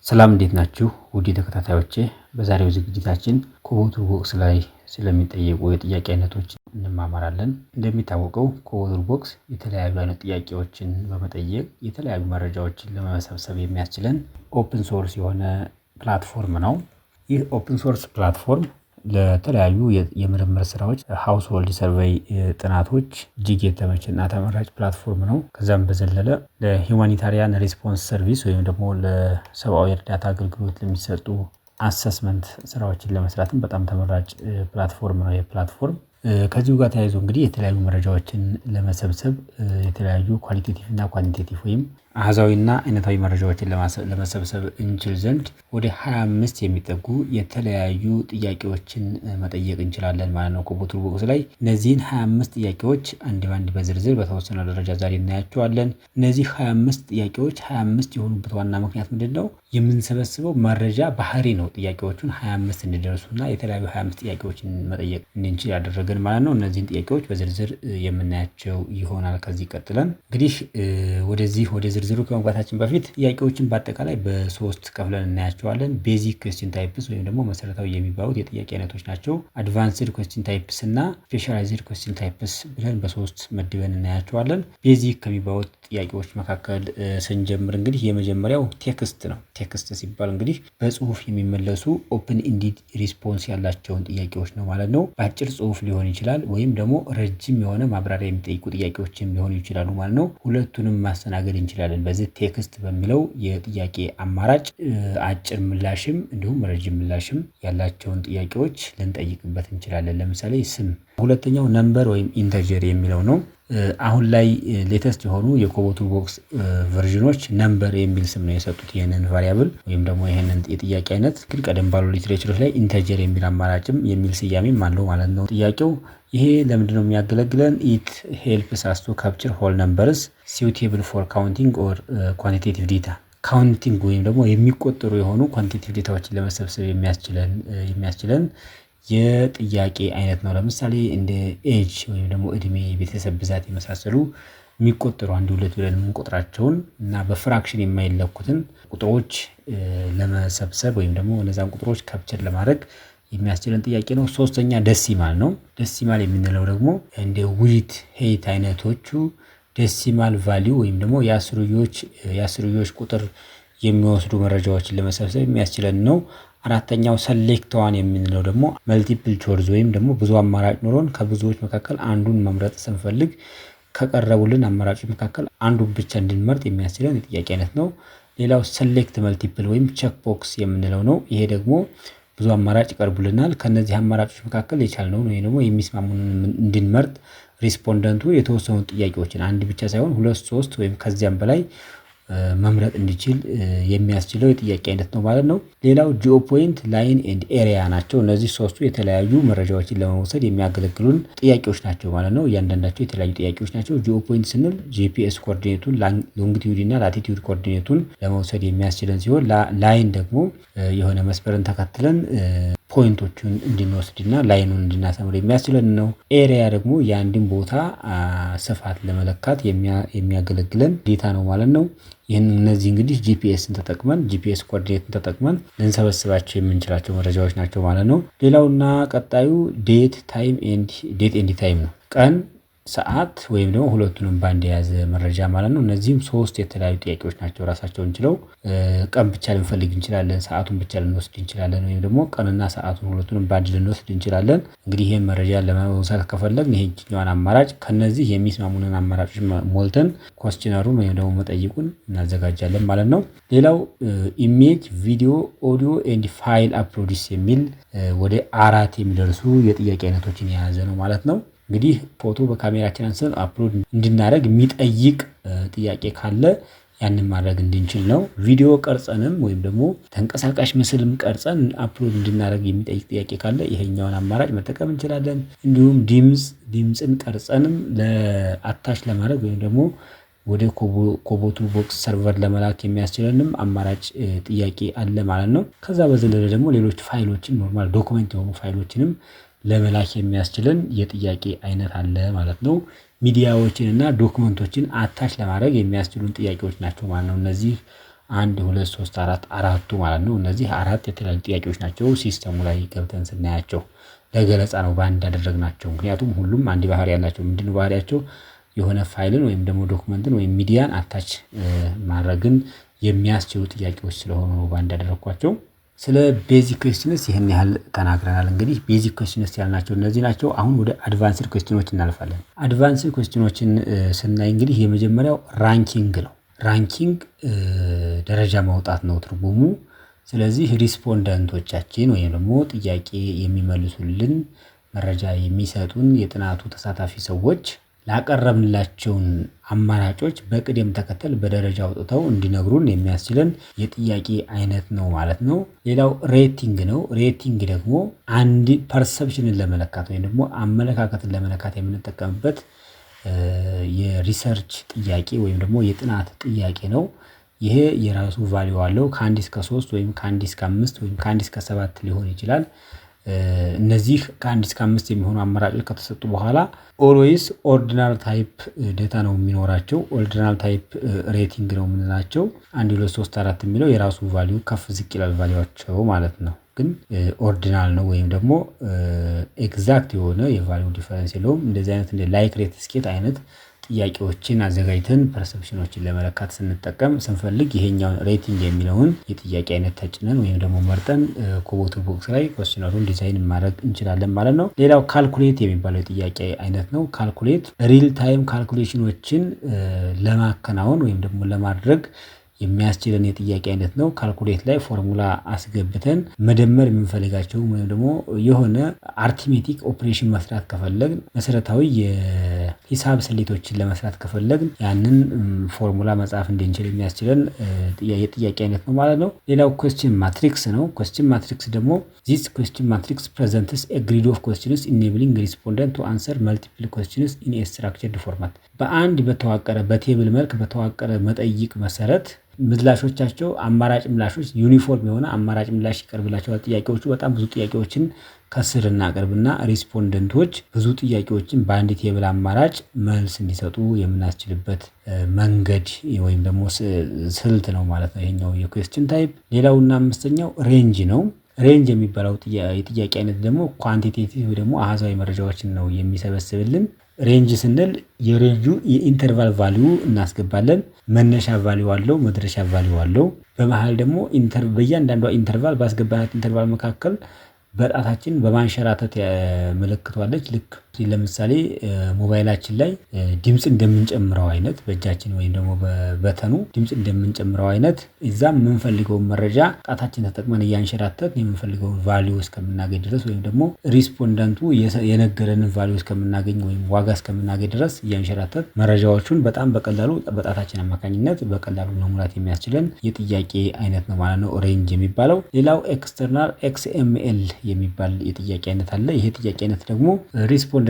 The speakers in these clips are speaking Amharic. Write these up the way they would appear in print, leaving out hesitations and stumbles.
ሰላም እንዴት ናችሁ? ውድ ተከታታዮቼ በዛሬው ዝግጅታችን ኮቦቱልቦክስ ላይ ስለሚጠየቁ የጥያቄ አይነቶች እንማማራለን። እንደሚታወቀው ኮቦቱልቦክስ የተለያዩ አይነት ጥያቄዎችን በመጠየቅ የተለያዩ መረጃዎችን ለመሰብሰብ የሚያስችለን ኦፕን ሶርስ የሆነ ፕላትፎርም ነው። ይህ ኦፕን ሶርስ ፕላትፎርም ለተለያዩ የምርምር ስራዎች ሃውስሆልድ ሰርቬይ ጥናቶች እጅግ የተመቸና ተመራጭ ፕላትፎርም ነው። ከዛም በዘለለ ለሂውማኒታሪያን ሪስፖንስ ሰርቪስ ወይም ደግሞ ለሰብአዊ እርዳታ አገልግሎት ለሚሰጡ አሰስመንት ስራዎችን ለመስራትም በጣም ተመራጭ ፕላትፎርም ነው። የፕላትፎርም ከዚሁ ጋር ተያይዞ እንግዲህ የተለያዩ መረጃዎችን ለመሰብሰብ የተለያዩ ኳሊቴቲቭ እና ኳንቲቴቲቭ ወይም አሃዛዊና አይነታዊ መረጃዎችን ለመሰብሰብ እንችል ዘንድ ወደ 25 የሚጠጉ የተለያዩ ጥያቄዎችን መጠየቅ እንችላለን ማለት ነው። ኮቦቱልቦክስ ላይ እነዚህን 25 ጥያቄዎች አንድ ባንድ በዝርዝር በተወሰነ ደረጃ ዛሬ እናያቸዋለን። እነዚህ 25 ጥያቄዎች 25 የሆኑበት ዋና ምክንያት ምንድነው? የምንሰበስበው መረጃ ባህሪ ነው ጥያቄዎቹን 25 እንዲደርሱና የተለያዩ 25 ጥያቄዎችን መጠየቅ እንድንችል ያደረገን ማለት ነው። እነዚህን ጥያቄዎች በዝርዝር የምናያቸው ይሆናል። ከዚህ ቀጥለን እንግዲህ ወደ ዝርዝሩ ከመግባታችን በፊት ጥያቄዎችን በአጠቃላይ በሶስት ከፍለን እናያቸዋለን። ቤዚክ ኩዌስችን ታይፕስ ወይም ደግሞ መሰረታዊ የሚባሉት የጥያቄ አይነቶች ናቸው። አድቫንስድ ኩዌስችን ታይፕስ እና ስፔሻላይዝድ ኩዌስችን ታይፕስ ብለን በሶስት መድበን እናያቸዋለን። ቤዚክ ከሚባሉት ጥያቄዎች መካከል ስንጀምር እንግዲህ የመጀመሪያው ቴክስት ነው። ቴክስት ሲባል እንግዲህ በጽሁፍ የሚመለሱ ኦፕን ኢንዲድ ሪስፖንስ ያላቸውን ጥያቄዎች ነው ማለት ነው። በአጭር ጽሁፍ ሊሆን ይችላል ወይም ደግሞ ረጅም የሆነ ማብራሪያ የሚጠይቁ ጥያቄዎችም ሊሆኑ ይችላሉ ማለት ነው። ሁለቱንም ማስተናገድ እንችላለን። በዚህ ቴክስት በሚለው የጥያቄ አማራጭ አጭር ምላሽም እንዲሁም ረጅም ምላሽም ያላቸውን ጥያቄዎች ልንጠይቅበት እንችላለን። ለምሳሌ ስም። ሁለተኛው ነምበር ወይም ኢንተጀር የሚለው ነው። አሁን ላይ ሌተስት የሆኑ የኮቦቱልቦክስ ቨርዥኖች ነምበር የሚል ስም ነው የሰጡት ይህንን ቫሪያብል ወይም ደግሞ ይህንን የጥያቄ አይነት። ግን ቀደም ባሉ ሊትሬቸሮች ላይ ኢንተጀር የሚል አማራጭም የሚል ስያሜም አለው ማለት ነው ጥያቄው። ይሄ ለምንድነው የሚያገለግለን? ኢት ሄልፕስ አስ ቱ ካፕቸር ሆል ነምበርስ suitable for counting or quantitative data። ካውንቲንግ ወይም ደግሞ የሚቆጠሩ የሆኑ ኳንቲቲቭ ዴታዎችን ለመሰብሰብ የሚያስችለን የጥያቄ አይነት ነው። ለምሳሌ እንደ ኤጅ ወይም ደግሞ እድሜ፣ ቤተሰብ ብዛት የመሳሰሉ የሚቆጠሩ 1 2 ብለን የምንቆጥራቸውን እና በፍራክሽን የማይለኩትን ቁጥሮች ለመሰብሰብ ወይም ደግሞ እነዛን ቁጥሮች ካፕቸር ለማድረግ የሚያስችለን ጥያቄ ነው። ሶስተኛ ደሲማል ነው። ደሲማል የምንለው ደግሞ እንደ ዊት ሄይት አይነቶቹ ዴሲማል ቫሊዩ ወይም ደግሞ የአስርዮሽ ቁጥር የሚወስዱ መረጃዎችን ለመሰብሰብ የሚያስችለን ነው። አራተኛው ሰሌክት ዋን የምንለው ደግሞ መልቲፕል ቾይዝ ወይም ደግሞ ብዙ አማራጭ ኖሮን ከብዙዎች መካከል አንዱን መምረጥ ስንፈልግ ከቀረቡልን አማራጮች መካከል አንዱን ብቻ እንድንመርጥ የሚያስችለን የጥያቄ አይነት ነው። ሌላው ሰሌክት መልቲፕል ወይም ቼክ ቦክስ የምንለው ነው። ይሄ ደግሞ ብዙ አማራጭ ይቀርቡልናል። ከነዚህ አማራጮች መካከል የቻልነውን ወይ ደግሞ የሚስማሙንን እንድንመርጥ ሪስፖንደንቱ የተወሰኑ ጥያቄዎችን አንድ ብቻ ሳይሆን 2 3 ወይም ከዚያም በላይ መምረጥ እንዲችል የሚያስችለው የጥያቄ አይነት ነው ማለት ነው። ሌላው ጂኦ ፖይንት፣ ላይን ኤንድ ኤሪያ ናቸው። እነዚህ ሶስቱ የተለያዩ መረጃዎችን ለመውሰድ የሚያገለግሉን ጥያቄዎች ናቸው ማለት ነው። እያንዳንዳቸው የተለያዩ ጥያቄዎች ናቸው። ጂኦ ፖይንት ስንል ጂፒኤስ ኮኦርዲኔቱን ሎንጊቲዩድ እና ላቲቲዩድ ኮኦርዲኔቱን ለመውሰድ የሚያስችለን ሲሆን ላይን ደግሞ የሆነ መስመርን ተከትለን ፖይንቶቹን እንድንወስድና ላይኑን እንድናሰምር የሚያስችለን ነው። ኤሪያ ደግሞ የአንድን ቦታ ስፋት ለመለካት የሚያገለግለን ዴታ ነው ማለት ነው። እነዚህ እንግዲህ ጂፒኤስን ተጠቅመን ጂፒኤስ ኮኦርዲኔትን ተጠቅመን ልንሰበስባቸው የምንችላቸው መረጃዎች ናቸው ማለት ነው። ሌላውና ቀጣዩ ዴት ኤንድ ታይም ነው። ቀን፣ ሰዓት ወይም ደግሞ ሁለቱንም ባንድ የያዘ መረጃ ማለት ነው። እነዚህም ሶስት የተለያዩ ጥያቄዎች ናቸው ራሳቸውን ችለው። ቀን ብቻ ልንፈልግ እንችላለን፣ ሰዓቱን ብቻ ልንወስድ እንችላለን፣ ወይም ደግሞ ቀንና ሰዓቱን ሁለቱንም ባንድ ልንወስድ እንችላለን። እንግዲህ ይህን መረጃ ለመውሰድ ከፈለግን ይሄኛውን አማራጭ ከነዚህ የሚስማሙንን አማራጮች ሞልተን ኮስችነሩን ወይም ደግሞ መጠይቁን እናዘጋጃለን ማለት ነው። ሌላው ኢሜጅ፣ ቪዲዮ፣ ኦዲዮ ኤንድ ፋይል አፕሎድስ የሚል ወደ 4 የሚደርሱ የጥያቄ አይነቶችን የያዘ ነው ማለት ነው። እንግዲህ ፎቶ በካሜራችን አንስተን አፕሎድ እንድናደርግ የሚጠይቅ ጥያቄ ካለ ያንን ማድረግ እንድንችል ነው። ቪዲዮ ቀርጸንም ወይም ደግሞ ተንቀሳቃሽ ምስልም ቀርጸን አፕሎድ እንድናደርግ የሚጠይቅ ጥያቄ ካለ ይሄኛውን አማራጭ መጠቀም እንችላለን። እንዲሁም ድምፅን ቀርጸንም ለአታች ለማድረግ ወይም ደግሞ ወደ ኮቦቱልቦክስ ሰርቨር ለመላክ የሚያስችለንም አማራጭ ጥያቄ አለ ማለት ነው። ከዛ በዘለለ ደግሞ ሌሎች ፋይሎችን ኖርማል ዶክመንት የሆኑ ፋይሎችንም ለመላክ የሚያስችለን የጥያቄ አይነት አለ ማለት ነው። ሚዲያዎችን እና ዶክመንቶችን አታች ለማድረግ የሚያስችሉን ጥያቄዎች ናቸው ማለት ነው። እነዚህ 1 2 3 4 አራቱ ማለት ነው። እነዚህ አራት የተለያዩ ጥያቄዎች ናቸው። ሲስተሙ ላይ ገብተን ስናያቸው ለገለጻ ነው በአንድ ያደረግናቸው። ምክንያቱም ሁሉም አንድ ባህሪ ያላቸው። ምንድነው ባህሪያቸው? የሆነ ፋይልን ወይም ደግሞ ዶክመንትን ወይም ሚዲያን አታች ማድረግን የሚያስችሉ ጥያቄዎች ስለሆኑ ነው በአንድ ያደረኳቸው። ስለ ቤዚክ ኩዌስችንስ ይህን ያህል ተናግረናል። እንግዲህ ቤዚክ ኩዌስችንስ ያልናቸው እነዚህ ናቸው። አሁን ወደ አድቫንስድ ኩዌስችኖች እናልፋለን። አድቫንስድ ኩዌስችኖችን ስናይ እንግዲህ የመጀመሪያው ራንኪንግ ነው። ራንኪንግ ደረጃ ማውጣት ነው ትርጉሙ። ስለዚህ ሪስፖንደንቶቻችን ወይም ደግሞ ጥያቄ የሚመልሱልን መረጃ የሚሰጡን የጥናቱ ተሳታፊ ሰዎች ላቀረብንላቸውን አማራጮች በቅደም ተከተል በደረጃ አውጥተው እንዲነግሩን የሚያስችለን የጥያቄ አይነት ነው ማለት ነው። ሌላው ሬቲንግ ነው። ሬቲንግ ደግሞ አንድ ፐርሰፕሽንን ለመለካት ወይም ደግሞ አመለካከትን ለመለካት የምንጠቀምበት የሪሰርች ጥያቄ ወይም ደግሞ የጥናት ጥያቄ ነው። ይሄ የራሱ ቫልዩ አለው። ከ1 እስከ 3 ወይም ከ1 እስከ 5 ወይም ከ1 እስከ 7 ሊሆን ይችላል። እነዚህ ከ1 እስከ 5 የሚሆኑ አማራጮች ከተሰጡ በኋላ ኦልዌይስ ኦርዲናል ታይፕ ዴታ ነው የሚኖራቸው። ኦርዲናል ታይፕ ሬቲንግ ነው የምንላቸው። 1 2 3 4 የሚለው የራሱ ቫልዩ ከፍ ዝቅ ይላል ቫልዩአቸው ማለት ነው። ግን ኦርዲናል ነው ወይም ደግሞ ኤግዛክት የሆነ የቫልዩ ዲፈረንስ የለውም። እንደዚህ አይነት እንደ ላይክ ሬት ስኬት አይነት ጥያቄዎችን አዘጋጅተን ፐርሰፕሽኖችን ለመለካት ስንፈልግ ይሄኛውን ሬቲንግ የሚለውን የጥያቄ አይነት ተጭነን ወይም ደግሞ መርጠን ኮቦ ቱልቦክስ ላይ ኩዌስችነሩን ዲዛይን ማድረግ እንችላለን ማለት ነው። ሌላው ካልኩሌት የሚባለው የጥያቄ አይነት ነው። ካልኩሌት ሪል ታይም ካልኩሌሽኖችን ለማከናወን ወይም ደግሞ ለማድረግ የሚያስችለን የጥያቄ አይነት ነው። ካልኩሌት ላይ ፎርሙላ አስገብተን መደመር የምንፈልጋቸው ወይም ደግሞ የሆነ አርቲሜቲክ ኦፕሬሽን መስራት ከፈለግን መሰረታዊ የሂሳብ ስሌቶችን ለመስራት ከፈለግን ያንን ፎርሙላ መጻፍ እንድንችል የሚያስችለን የጥያቄ አይነት ነው ማለት ነው። ሌላው ኩዌስችን ማትሪክስ ነው። ኩዌስችን ማትሪክስ ደግሞ ዚስ ኩዌስችን ማትሪክስ ፕሬዘንትስ ኤ ግሪድ ኦፍ ኩዌስችንስ ኢኔብሊንግ ሪስፖንደንት ቱ አንሰር መልቲፕል ኩዌስችንስ ኢን ኤ ስትራክቸርድ ፎርማት። በአንድ በተዋቀረ በቴብል መልክ በተዋቀረ መጠይቅ መሰረት ምላሾቻቸው አማራጭ ምላሾች ዩኒፎርም የሆነ አማራጭ ምላሽ ይቀርብላቸዋል። ጥያቄዎቹ በጣም ብዙ ጥያቄዎችን ከስር እናቀርብና ሪስፖንደንቶች ብዙ ጥያቄዎችን በአንድ ቴብል አማራጭ መልስ እንዲሰጡ የምናስችልበት መንገድ ወይም ደግሞ ስልት ነው ማለት ነው ይሄኛው የኩዌስችን ታይፕ። ሌላውና አምስተኛው ሬንጅ ነው። ሬንጅ የሚባለው የጥያቄ አይነት ደግሞ ኳንቲቴቲቭ ደግሞ አሃዛዊ መረጃዎችን ነው የሚሰበስብልን። ሬንጅ ስንል የሬንጁ የኢንተርቫል ቫልዩ እናስገባለን። መነሻ ቫልዩ አለው፣ መድረሻ ቫልዩ አለው። በመሃል ደግሞ በእያንዳንዷ ኢንተርቫል ባስገባናት ኢንተርቫል መካከል በጣታችን በማንሸራተት ምልክቷለች። ልክ ለምሳሌ ሞባይላችን ላይ ድምጽ እንደምንጨምረው አይነት በእጃችን ወይም ደግሞ በበተኑ ድምጽ እንደምንጨምረው አይነት እዛም የምንፈልገውን መረጃ ጣታችን ተጠቅመን እያንሸራተት የምንፈልገውን ቫልዩ እስከምናገኝ ድረስ ወይም ደግሞ ሪስፖንደንቱ የነገረንን ቫልዩ እስከምናገኝ ወይም ዋጋ እስከምናገኝ ድረስ እያንሸራተት መረጃዎቹን በጣም በቀላሉ በጣታችን አማካኝነት በቀላሉ መሙላት የሚያስችለን የጥያቄ አይነት ነው ማለት ነው ሬንጅ የሚባለው። ሌላው ኤክስተርናል ኤክስኤምኤል የሚባል የጥያቄ አይነት አለ። ይሄ ጥያቄ አይነት ደግሞ ሪስፖንደንቶቻችን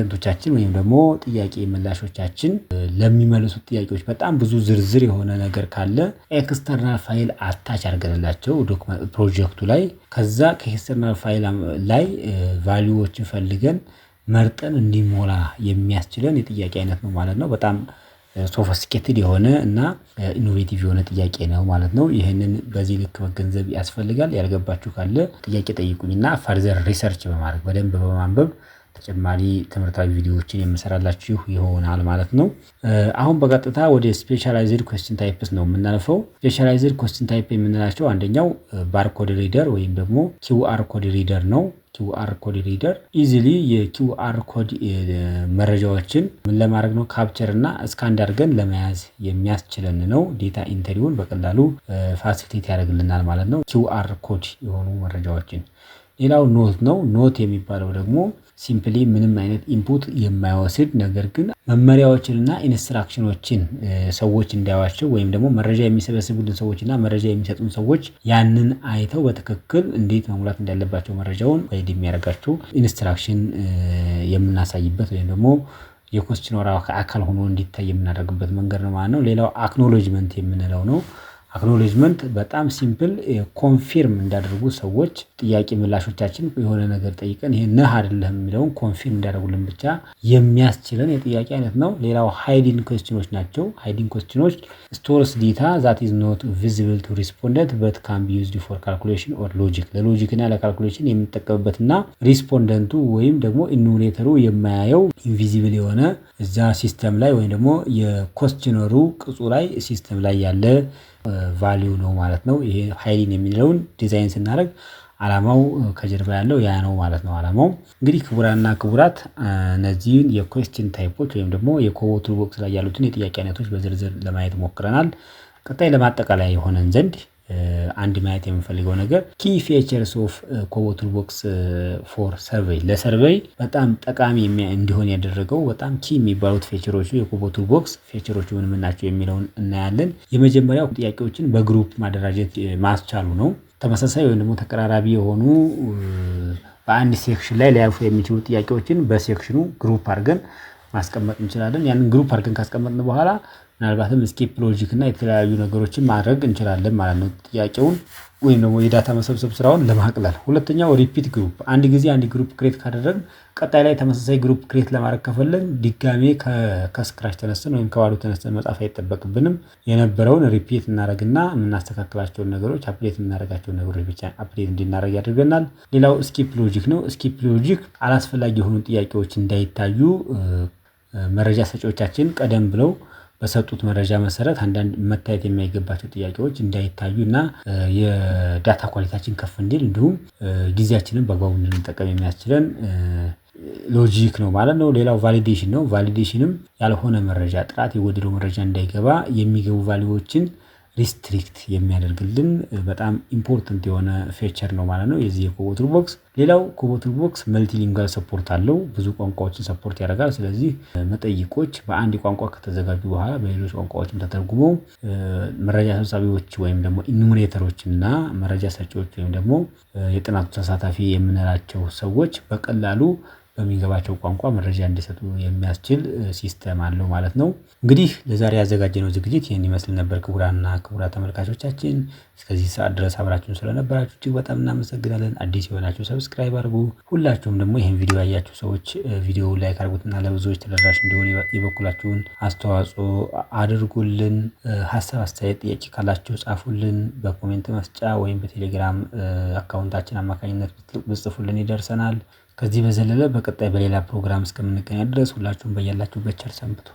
ወይም ደግሞ ጥያቄ ምላሾቻችን ለሚመልሱት ጥያቄዎች በጣም ብዙ ዝርዝር የሆነ ነገር ካለ ኤክስተርናል ፋይል አታች አድርገንላቸው ፕሮጀክቱ ላይ ከዛ ከኤክስተርናል ፋይል ላይ ቫልዩዎችን ፈልገን መርጠን እንዲሞላ የሚያስችለን የጥያቄ አይነት ነው ማለት ነው። በጣም ሶፊስቲኬትድ የሆነ እና ኢኖቬቲቭ የሆነ ጥያቄ ነው ማለት ነው። ይህንን በዚህ ልክ መገንዘብ ያስፈልጋል። ያልገባችሁ ካለ ጥያቄ ጠይቁኝና ፈርዘር ሪሰርች በማድረግ በደንብ በማንበብ ተጨማሪ ትምህርታዊ ቪዲዮዎችን የምሰራላችሁ ይሆናል ማለት ነው። አሁን በቀጥታ ወደ ስፔሻላይዝድ ኩዌስችን ታይፕስ ነው የምናልፈው። ስፔሻላይዝድ ኩዌስችን ታይፕ የምንላቸው አንደኛው ባርኮድ ሪደር ወይም ደግሞ ኪውአር ኮድ ሪደር ነው። ኪውአር ኮድ ሪደር ኢዚሊ የኪውአር ኮድ መረጃዎችን ምን ለማድረግ ነው ካፕቸር እና ስካን አድርገን ለመያዝ የሚያስችለን ነው። ዴታ ኢንተሪውን በቀላሉ ፋሲሊቴት ያደርግልናል ማለት ነው ኪውአር ኮድ የሆኑ መረጃዎችን። ሌላው ኖት ነው። ኖት የሚባለው ደግሞ ሲምፕሊ ምንም አይነት ኢንፑት የማይወስድ ነገር ግን መመሪያዎችንና ኢንስትራክሽኖችን ሰዎች እንዳያዋቸው ወይም ደግሞ መረጃ የሚሰበስቡልን ሰዎችና መረጃ የሚሰጡን ሰዎች ያንን አይተው በትክክል እንዴት መሙላት እንዳለባቸው መረጃውን ጋይድ የሚያደርጋቸው ኢንስትራክሽን የምናሳይበት ወይም ደግሞ የኩዌስችነሩ አካል ሆኖ እንዲታይ የምናደርግበት መንገድ ነው ማለት ነው። ሌላው አክኖሎጅመንት የምንለው ነው። አክኖሌጅመንት በጣም ሲምፕል ኮንፊርም እንዳደርጉ ሰዎች ጥያቄ ምላሾቻችን የሆነ ነገር ጠይቀን ይሄ ነህ አይደለም የሚለውን ኮንፊርም እንዳደርጉልን ብቻ የሚያስችለን የጥያቄ አይነት ነው። ሌላው ሃይዲንግ ኩዌስችኖች ናቸው። ሃይዲንግ ኩዌስችኖች ስቶርስ ዴታ ዛት ኢዝ ኖት ቪዚብል ቱ ሪስፖንደንት በት ካን ቢ ዩዝድ ፎር ካልኩሌሽን ኦር ሎጂክ ለሎጂክ እና ለካልኩሌሽን የምንጠቀምበትና ሪስፖንደንቱ ወይም ደግሞ ኢኑሜሬተሩ የማያየው ኢንቪዚብል የሆነ እዛ ሲስተም ላይ ወይም ደግሞ የኮስችነሩ ቅጹ ላይ ሲስተም ላይ ያለ ቫልዩ ነው ማለት ነው። ይሄ ሃይዲንግ የሚለውን ዲዛይን ስናደርግ አላማው ከጀርባ ያለው ያ ነው ማለት ነው። አላማው እንግዲህ ክቡራንና ክቡራት እነዚህን የኩዌስችን ታይፖች ወይም ደግሞ የኮቦ ቱልቦክስ ላይ ያሉትን የጥያቄ አይነቶች በዝርዝር ለማየት ሞክረናል። ቀጣይ ለማጠቃለያ የሆነን ዘንድ አንድ ማየት የምንፈልገው ነገር ኪ ፊቸርስ ኦፍ ኮቦ ቱልቦክስ ፎር ሰርቬይ ለሰርቬይ በጣም ጠቃሚ እንዲሆን ያደረገው በጣም ኪ የሚባሉት ፊቸሮቹ የኮቦ ቱልቦክስ ፊቸሮቹ ምን ናቸው የሚለውን እናያለን። የመጀመሪያው ጥያቄዎችን በግሩፕ ማደራጀት ማስቻሉ ነው። ተመሳሳይ ወይም ደግሞ ተቀራራቢ የሆኑ በአንድ ሴክሽን ላይ ሊያልፉ የሚችሉ ጥያቄዎችን በሴክሽኑ ግሩፕ አድርገን ማስቀመጥ እንችላለን። ያንን ግሩፕ አድርገን ካስቀመጥን በኋላ ምናልባትም ስኬፕ ሎጂክ እና የተለያዩ ነገሮችን ማድረግ እንችላለን ማለት ነው። ጥያቄውን ወይም ደግሞ የዳታ መሰብሰብ ስራውን ለማቅለል። ሁለተኛው ሪፒት ግሩፕ አንድ ጊዜ አንድ ግሩፕ ክሬት ካደረግን ቀጣይ ላይ ተመሳሳይ ግሩፕ ክሬት ለማድረግ ከፈለግን ድጋሜ ከስክራች ተነስተን ወይም ከባዶ ተነስተን መጻፍ አይጠበቅብንም። የነበረውን ሪፒት እናደርግና የምናስተካክላቸውን ነገሮች አፕዴት የምናደርጋቸውን ነገሮች ብቻ አፕዴት እንድናደርግ ያደርገናል። ሌላው ስኪፕ ሎጂክ ነው። ስኪፕ ሎጂክ አላስፈላጊ የሆኑ ጥያቄዎች እንዳይታዩ መረጃ ሰጪዎቻችን ቀደም ብለው በሰጡት መረጃ መሰረት አንዳንድ መታየት የማይገባቸው ጥያቄዎች እንዳይታዩ እና የዳታ ኳሊቲያችን ከፍ እንዲል እንዲሁም ጊዜያችንን በአግባቡ እንድንጠቀም የሚያስችለን ሎጂክ ነው ማለት ነው። ሌላው ቫሊዴሽን ነው። ቫሊዴሽንም ያልሆነ መረጃ ጥራት የጎደለው መረጃ እንዳይገባ የሚገቡ ቫልዩዎችን ሪስትሪክት የሚያደርግልን በጣም ኢምፖርታንት የሆነ ፊቸር ነው ማለት ነው የዚህ የኮቦ ቱልቦክስ። ሌላው ኮቦ ቱልቦክስ መልቲሊንጓል ሰፖርት አለው። ብዙ ቋንቋዎችን ሰፖርት ያደርጋል። ስለዚህ መጠይቆች በአንድ ቋንቋ ከተዘጋጁ በኋላ በሌሎች ቋንቋዎችም ተተርጉመው መረጃ ሰብሳቢዎች ወይም ደግሞ ኢኑሜሬተሮች እና መረጃ ሰጪዎች ወይም ደግሞ የጥናቱ ተሳታፊ የምንላቸው ሰዎች በቀላሉ በሚገባቸው ቋንቋ መረጃ እንዲሰጡ የሚያስችል ሲስተም አለው ማለት ነው። እንግዲህ ለዛሬ ያዘጋጀነው ዝግጅት ይህን ይመስል ነበር። ክቡራንና ክቡራት ተመልካቾቻችን እስከዚህ ሰዓት ድረስ አብራችሁን ስለነበራችሁ እጅግ በጣም እናመሰግናለን። አዲስ የሆናችሁ ሰብስክራይብ አድርጉ። ሁላችሁም ደግሞ ይህን ቪዲዮ ያያችሁ ሰዎች ቪዲዮ ላይክ አድርጉትና ለብዙዎች ተደራሽ እንዲሆን የበኩላችሁን አስተዋጽኦ አድርጉልን። ሀሳብ፣ አስተያየት፣ ጥያቄ ካላችሁ ጻፉልን። በኮሜንት መስጫ ወይም በቴሌግራም አካውንታችን አማካኝነት ብጽፉልን ይደርሰናል። ከዚህ በዘለለ በቀጣይ በሌላ ፕሮግራም እስከምንገናኝ ድረስ ሁላችሁም በያላችሁበት ቸር ሰንብቱ።